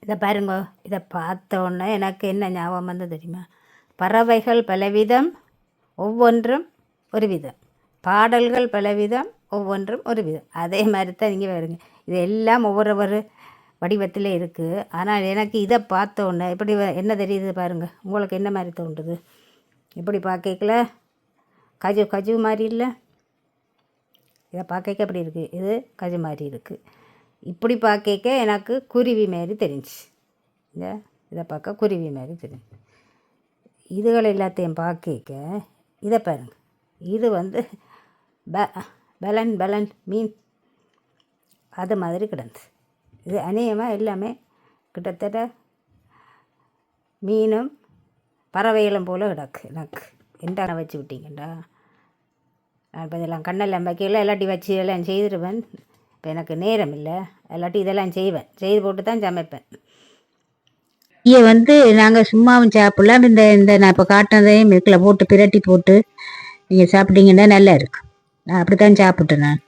இதை பாருங்க, இதை பார்த்தோன்னே எனக்கு என்ன ஞாபகம் வந்து தெரியுமா? பறவைகள் பலவிதம், ஒவ்வொன்றும் ஒரு விதம். பாடல்கள் பலவிதம், ஒவ்வொன்றும் ஒரு விதம். அதே மாதிரி தான் இங்கே வருங்க. இது எல்லாம் ஒவ்வொரு வடிவத்தில் இருக்குது. ஆனால் எனக்கு இதை பார்த்தோன்னே இப்படி என்ன தெரியுது பாருங்கள். உங்களுக்கு என்ன மாதிரி தோன்றுது? இப்படி பார்க்கல கஜு கஜு மாதிரி இல்லை? இதை பார்க்க எப்படி இருக்குது? இது கஜு மாதிரி இருக்குது. இப்படி பார்க்க எனக்கு குருவி மாரி தெரிஞ்சு. இதை பார்க்க குருவி மாதிரி தெரிஞ்சு. இதுகள் எல்லாத்தையும் பார்க்க இதை பாருங்கள். இது வந்து பலன் மீன் அது மாதிரி கிடந்து. இது அநேகமாக எல்லாமே கிட்டத்தட்ட மீனும் பறவைகளும் போல் கிடக்கு. எனக்கு என்ன வச்சு விட்டீங்கண்டா. நான் இப்போ இதெல்லாம் கண்ணெல்லாம் வைக்கல, எல்லாட்டி வச்சு எல்லாம் செய்திருவேன். இப்போ எனக்கு நேரம் இல்லை, எல்லாட்டி இதெல்லாம் செய்வேன். செய்து போட்டு தான் சமைப்பேன். இங்கே வந்து நாங்கள் சும்மாவும் சாப்பிடலாம். இந்த நான் இப்போ காட்டினதையும் மிக்கில் போட்டு பிரட்டி போட்டு நீங்கள் சாப்பிட்டீங்கன்னா நல்லா இருக்கும். நான் அப்படி தான் சாப்பிட்டேன் நான்.